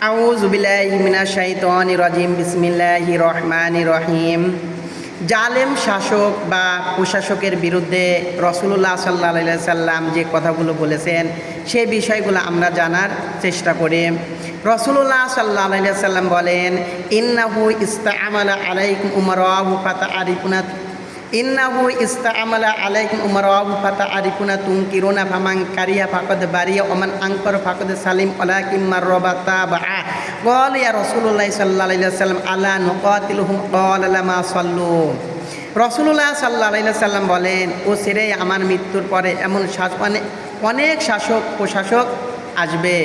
আউযু বিল্লাহি মিনাশ শাইতানির রাজিম বিসমিল্লাহির রহমানির রহিম। জালেম শাসক বা প্রশাসকের বিরুদ্ধে রাসূলুল্লাহ সাল্লাল্লাহু আলাইহি সাল্লাম যে কথাগুলো বলেছেন সেই বিষয়গুলো আমরা জানার চেষ্টা করি। রাসূলুল্লাহ সাল্লাল্লাহু আলাইহি সাল্লাম বলেন, ইন্নাহু ইস্তাআমালা আলাইকুম উমারাহু ফাতাআরিফুনা ইন্নাহু ইস্তাআমালা আলাইকুম উমারাহু ফাতাআরিফুনা তুনকিরুনা ফামান কারিয়া ফাকাদ বারিয়া ওমান আনকার ফাকাদ সালিম ওয়ালাকিন মাররাবা তাবাআ। ক্বালা ইয়া রাসূলুল্লাহ সাল্লাল্লাহু আলাইহি ওয়াসাল্লাম আলা নুকাতিলুহুম ক্বালা লামা সাল্লু। রাসূলুল্লাহ সাল্লাল্লাহু আলাইহি ওয়াসাল্লাম বলেন, ও ছেড়ে আমার মৃত্যুর পরে এমন অনেক শাসক প্রশাসক আসবে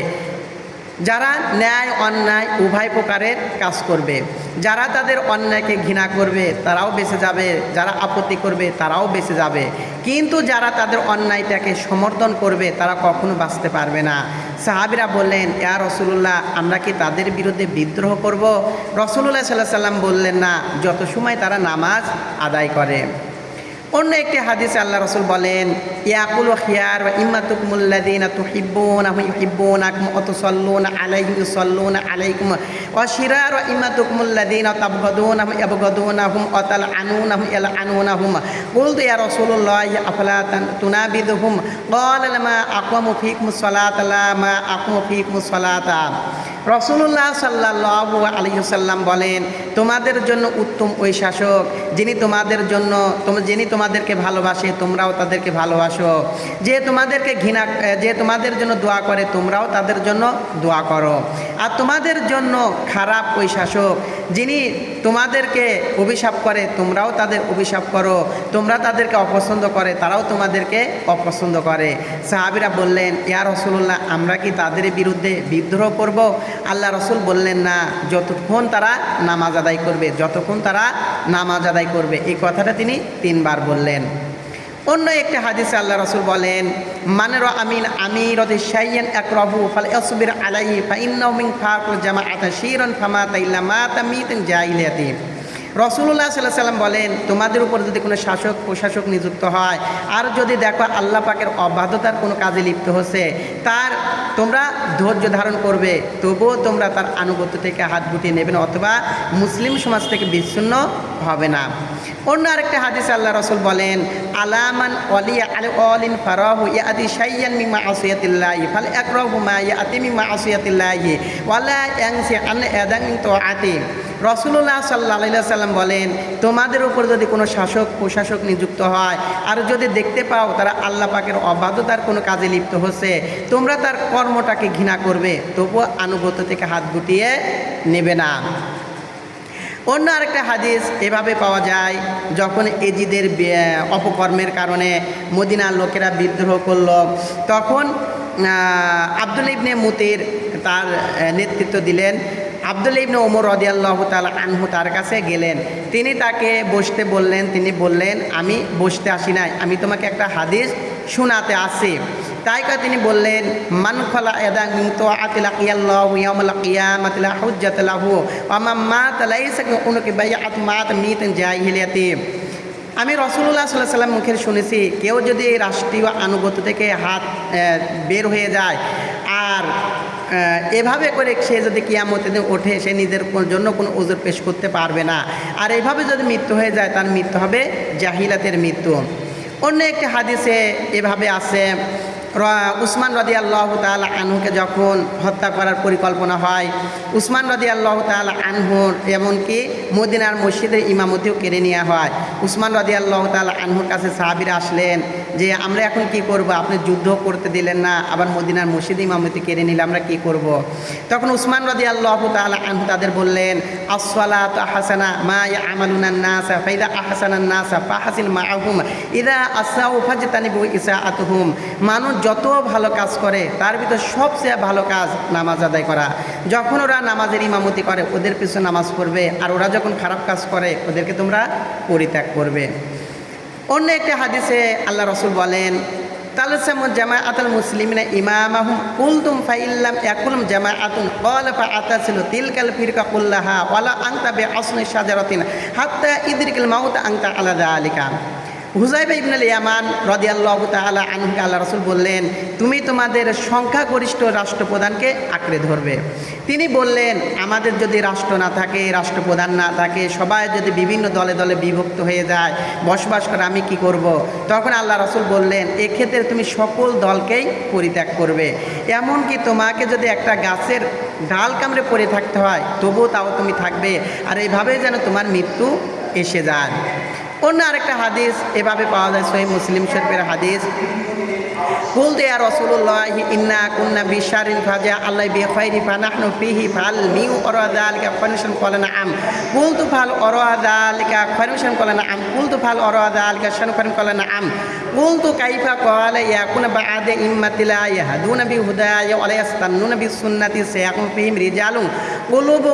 যারা ন্যায় অন্যায় উভয় প্রকারের কাজ করবে। যারা তাদের অন্যায়কে ঘৃণা করবে তারাও বেঁচে যাবে, যারা আপত্তি করবে তারাও বেঁচে যাবে, কিন্তু যারা তাদের অন্যায়টাকে সমর্থন করবে তারা কখনো বাঁচতে পারবে না। সাহাবীরা বললেন, ইয়া রাসূলুল্লাহ, আমরা কি তাদের বিরুদ্ধে বিদ্রোহ করব? রাসূলুল্লাহ সাল্লাল্লাহু আলাইহি সাল্লাম বললেন, না, যত সময় তারা নামাজ আদায় করে। অন্য একটি হাদিসে আল্লাহ রাসূল বলেন, ইয়াকুলু খিয়ার ওয়া ইম্মাতুকুমুল্লাযীনা তুহিব্বুনাহুম ইউহিব্বুনাকুম ওয়া তুসাল্লুনা আলাইহিম ইউসাল্লুনা আলাইকুম ওয়া শিরার ওয়া ইম্মাতুকুমুল্লাযীনা তাবগাদুনাহুম ইয়াবগাদুনাহুম ওয়া তালআনুনাহুম ইয়ালআনুনাহুম। কুলতু ইয়া রাসূলুল্লাহ আফালা তুনাবিদুহুম? ক্বালা লামা আকামু ফীকুমুস সালাতা লামা আকামু ফীকুমুস সালাতা। রাসূলুল্লাহ সাল্লাল্লাহু আলাইহি ওয়াসাল্লাম বলেন, তোমাদের জন্য উত্তম ওই শাসক যিনি তোমাদেরকে ভালোবাসে তোমরাও তাদেরকে ভালোবাসো, যে তোমাদের জন্য দোয়া করে তোমরাও তাদের জন্য দোয়া করো। আর তোমাদের জন্য খারাপ ওই শাসক যিনি তোমাদেরকে অভিশাপ করে তোমরাও তাদের অভিশাপ করো, তোমরা তাদেরকে অপছন্দ করে তারাও তোমাদেরকে অপছন্দ করে। সাহাবীরা বললেন, ইয়া রাসূলুল্লাহ, আমরা কি তাদের বিরুদ্ধে বিদ্রোহ করব? আল্লাহ রাসূল বললেন, না, যতক্ষণ তারা নামাজ আদায় করবে। এই কথাটা তিনি 3 বার বললেন। অন্য একটি হাদিসে আল্লাহ রাসূল বলেন, মানের আমিরাতি শাইয়ান আকরাহু ফালইসবির আলাইহি ফাইন্নাহু মিন ফাকুল জামাআতি শিরান ফামাতা ইল্লা মাতা মিতান জাহিলিয়াতি। রাসূলুল্লাহ সাল্লাল্লাহু আলাইহি সাল্লাম বলেন, তোমাদের উপর যদি কোনো শাসক প্রশাসক নিযুক্ত হয় আর যদি দেখো আল্লাহ পাকের অবাধ্যতার কোনো কাজে লিপ্ত হচ্ছে, তোমরা ধৈর্য ধারণ করবে, তবুও তোমরা তার আনুগত্য থেকে হাত গুটিয়ে নেবে না, অথবা মুসলিম সমাজ থেকে বিচ্ছিন্ন হবে না। অন্য আরেকটা হাদিসে আল্লাহ রাসূল বলেন, আলামান ওয়ালিয়া আল ওয়ালিন ফারাহু ইয়াতি শাইয়ান মিন মাআসিয়াতিল্লাহি ফাল আকরাহু মা ইয়াতি মিন মাআসিয়াতিল্লাহি ওয়ালা ইয়ানসি আন আদান মিন তাআতি। রাসূলুল্লাহ সাল্লাল্লাহু আলাইহি ওয়াসাল্লাম বলেন, তোমাদের উপর যদি কোনো শাসক প্রশাসক নিযুক্ত হয় আর যদি দেখতে পাও তারা আল্লাহ পাকের অবাধ্যতার কোনো কাজে লিপ্ত হচ্ছে, তোমরা তার কর্মটাকে ঘৃণা করবে, তবুও আনুগত্য থেকে হাত গুটিয়ে নেবে না। অন্য আরেকটা হাদিস এভাবে পাওয়া যায়, যখন এজিদের অপকর্মের কারণে মদিনার লোকেরা বিদ্রোহ করল, তখন আব্দুল্লাহ ইবনে মুতির তার নেতৃত্ব দিলেন। আব্দুল্লাহ ইবনে ওমর রাদিয়াল্লাহু তাআলা আনহু তার কাছে গেলেন, তিনি তাকে বসতে বললেন। তিনি বললেন, আমি বসতে আসি নাই, আমি তোমাকে একটা হাদিস শোনাতে আসি। তাই তিনি বললেন, মান খালা ইয়াদান মিন তাআতি লাকিয়াল্লাহু ইয়াউমাল কিয়ামাতি লা হুজ্জাতা লাহু ওয়া মান মাতা লাইসা উনকি বাইআত মাত মিতান জাহিলিয়াতি। আমি রাসূলুল্লাহ সাল্লাল্লাহু আলাইহি ওয়াসাল্লাম মুখে শুনেছি, কেউ যদি রাষ্ট্রীয় আনুগত্য থেকে হাত বের হয়ে যায় আর এভাবে করে সে যদি কিয়ামতের দিন ওঠে, সে নিজের জন্য কোনো ওযর পেশ করতে পারবে না, আর এইভাবে যদি মৃত্যু হয়ে যায় তার মৃত্যু হবে জাহিলাতের মৃত্যু। অন্য একটি হাদিসে এভাবে আছে, উসমান রাদিয়াল্লাহু তাআলা আনহুকে যখন হত্যা করার পরিকল্পনা হয়, উসমান রাদিয়াল্লাহু তাআলা আনহুর এমনকি মদিনার মসজিদের ইমামতিও কেড়ে নেওয়া হয়। উসমান রাদিয়াল্লাহু তাআলা আনহুর কাছে সাহাবীরা আসলেন যে, আমরা এখন কি করব? আপনি যুদ্ধ করতে দিলেন না, আবার মদিনার মসজিদে ইমামতি কেড়ে নিলে আমরা কি করব? তখন উসমান রাদিয়াল্লাহু তাআলা আনহু তাদের বললেন, আস-সালাতু হাসানা মা ইয়ামালুনান নাস ফাইদা আহসানান নাস ফাহসিন মাআহুম ইযা আসাউ ফাজতানিবু ইসাআতুহুম। মানুষ যত ভালো কাজ করে তার ভিতর সবচেয়ে ভালো কাজ নামাজ আদায় করা। যখন ওরা নামাজের ইমামতি করে ওদের পিছনে নামাজ পড়বে, আর ওরা যখন খারাপ কাজ করে ওদেরকে তোমরা পরিত্যাগ করবে। অন্য একটি হাদিসে আল্লাহ রাসূল বলেন, তালসামু জামাআতুল মুসলিমিনা ইমামাহুম কুলতুম ফাইল্লাম ইয়াকুলুম জামাআতুন ক্বালা ফাআতাসিলু তিলকাল ফিরকা কুল্লাহা ওয়ালা আনতা বিআসনি শাজারাতিন হাত্তা ইদরিকাল মাউত আনতা আলা যালিকা। হুযায়ফা ইবনুল ইয়ামান রাদিয়াল্লাহু তাআলা আনহুকে আল্লাহ রাসূল বললেন, তুমি তোমাদের সংখ্যাগরিষ্ঠ রাষ্ট্রপ্রধানকে আঁকড়ে ধরবে। তিনি বললেন, আমাদের যদি রাষ্ট্র না থাকে, রাষ্ট্রপ্রধান না থাকে, সবাই যদি বিভিন্ন দলে দলে বিভক্ত হয়ে যায়, বসবাস করে, আমি কি করব। তখন আল্লাহ রাসূল বললেন, এক্ষেত্রে তুমি সকল দলকেই পরিত্যাগ করবে, এমনকি তোমাকে যদি একটা গাছের ডাল কামড়ে পড়ে থাকতে হয় তবুও তাও তুমি থাকবে, আর এইভাবে যেন তোমার মৃত্যু এসে যায়। অন্য আরেকটা হাদিস এভাবে পাওয়া যায়, সহিহ মুসলিম শরীফের হাদিস, কুলতু ইয়া রাসূলুল্লাহি ইন্না কুন্না বিশারিন ফাজা আল্লাহ বিখাইরি ফানাহনু ফিহি ফাল মিউ আরা যালিকা ফানিশান ক্বালা নাআম কুলতু ফাল আরা যালিকা ফানিশান ক্বালা নাআম কুলতু ফাল আরা যালিকা শানফান ক্বালা নাআম কুলতু কাইফা ক্বালা ইয়াকুনা বা'দা ইম্মাতিলা ইয়াহদুনা বিহুদায়া ওয়া লা ইয়াস্তান্নুনা বিসুন্নতি সায়াকুন ফিহিম রিজালুন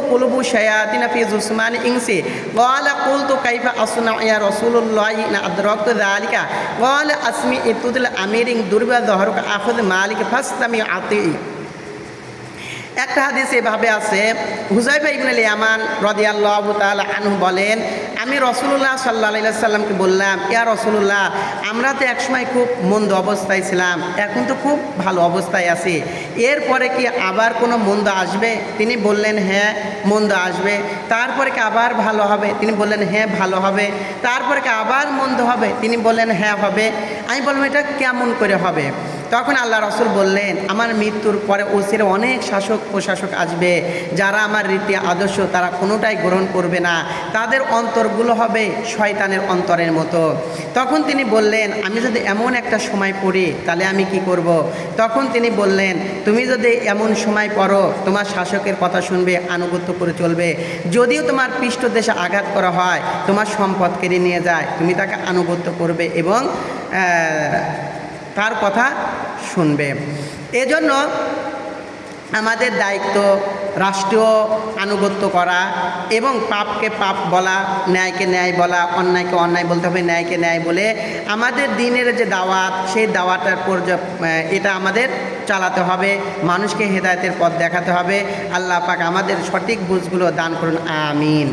কুলুবু শায়াতিন ফি জুসমানি ইনসি ক্বালা কুলতু কাইফা আসনা ইয়া রাসূলুল্লাহি না আদরাকতু যালিকা ক্বালা আসমি ইতুদুল আমিরিন দুরবা দহরক আখুদ মালিক ফাসতামি আতি। একটা হাদিস এভাবে আছে, হুযায়ফা ইবনুল ইয়ামান রাদিয়াল্লাহু তাআলা আনহু বলেন, আমি রাসূলুল্লাহ সাল্লাল্লাহু আলাইহি সাল্লামকে বললাম, ইয়া রাসূলুল্লাহ, আমরা তো একসময় খুব মন্দ অবস্থায় ছিলাম, এখন তো খুব ভালো অবস্থায় আছি, এরপরে কি আবার কোনো মন্দ আসবে? তিনি বললেন, হ্যাঁ মন্দ আসবে। তারপরে কি আবার ভালো হবে? তিনি বললেন, হ্যাঁ ভালো হবে। তারপরে কি আবার মন্দ হবে? তিনি বললেন, হ্যাঁ হবে। আমি বললাম, এটা কেমন করে হবে? তখন আল্লাহ রাসূল বললেন, আমার মৃত্যুর পরে অচিরে অনেক শাসক প্রশাসক আসবে, যারা আমার রীতি আদর্শ তারা কোনোটাই গ্রহণ করবে না, তাদের অন্তরগুলো হবে শয়তানের অন্তরের মতো। তখন তিনি বললেন, আমি যদি এমন একটা সময় পড়ি তাহলে আমি কি করব। তখন তিনি বললেন, তুমি যদি এমন সময় পড়ো, তোমার শাসকের কথা শুনবে, আনুগত্য করে চলবে, যদিও তোমার পৃষ্ঠদেশে আঘাত করা হয়, তোমার সম্পদ কেড়ে নিয়ে যায়, তুমি তাকে আনুগত্য করবে এবং তার কথা শুনবে। এজন্য আমাদের দায়িত্ব রাষ্ট্রীয় আনুগত্য করা এবং পাপকে পাপ বলা, ন্যায়কে ন্যায় বলা, অন্যায়কে অন্যায় বলতে হবে, ন্যায়কে ন্যায় বলে আমাদের দিনের যে দাওয়াত, সেই দাওয়াতের এটা আমাদের চালাতে হবে, মানুষকে হেদায়েতের পথ দেখাতে হবে। আল্লাহ পাক আমাদের সঠিক বুঝগুলো দান করুন, আমিন।